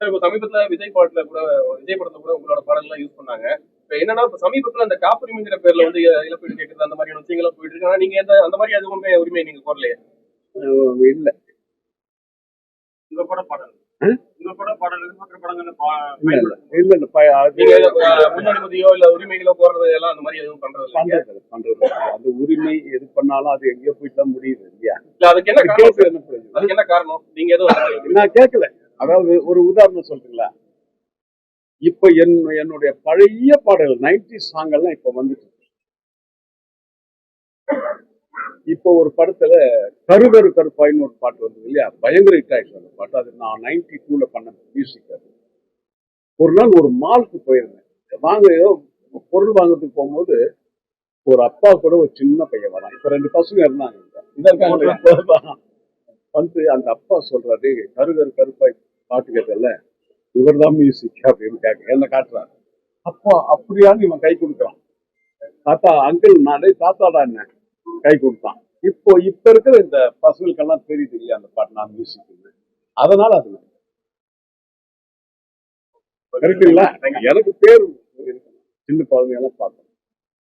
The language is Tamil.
சார் இப்போ சமீபத்துல விஜய் படத்துல கூட உங்களோட பாடல்லாம் யூஸ் பண்ணாங்க. இப்ப என்னன்னா இப்ப சமீபத்துல அந்த காப்புரிமைங்கிற பேர்ல வந்து இழப்பீடு கேட்கறது அந்த மாதிரியான விஷயங்கள்லாம் போயிட்டு இருக்கு. ஆனா நீங்க அந்த மாதிரி எதுவுமே உரிமை நீங்க கோரலையே? இல்ல உங்க பட பாடல் உங்க பட பாடல் மற்ற படங்கள் முன்னனுமதியோ இல்ல உரிமைகளோ கோர்றது எல்லாம் அந்த மாதிரி எதுவும் பண்றது அது உரிமை எது பண்ணாலும் அது எங்கேயோ போயிட்டு தான் முடியுது இல்லையா? அதுக்கு என்ன காரணம்? அதுக்கு என்ன காரணம்? நீங்க எதுவும் நான் கேட்கல. அதாவது ஒரு உதாரணம் சொல்றீங்களா, இப்ப என்னுடைய பழைய பாடல் 90s சாங் எல்லாம் இப்ப வந்துட்டு இப்போ ஒரு படத்துல கருகரு கருப்பாயின்னு ஒரு பாட்டு வந்தது இல்லையா, பயங்கர ஹிட் ஆயிடுச்சு அந்த பாட்டு. அது நான் 92ல பண்ண மியூசிக். அது ஒரு நாள் ஒரு மாலுக்கு போயிருந்தேன், பொருள் வாங்குறதுக்கு போகும்போது ஒரு அப்பா கூட ஒரு சின்ன பையன் வரான். இப்ப 2 பசங்க இருந்தாங்க வந்து அந்த அப்பா சொல்றாரு, கருகரு கருப்பாய் பாட்டு கேட்டல இவர் தான் மியூசிக் அப்படின்னு என்ன காட்டுறாரு. அப்பா அப்படியான்னு இவன் கை கொடுக்குறான். தாத்தா அங்கிள் நானே தாத்தாடா என்ன கை கொடுத்தான். இப்ப இருக்கிற இந்த பசங்களுக்கெல்லாம் தெரியுது இல்லையா அந்த பாட்டு நான் மியூசிக். அதனால அது கரெக்டுங்களா? எனக்கு பேர் சின்ன குழந்தைங்க எல்லாம் பார்த்தோம்.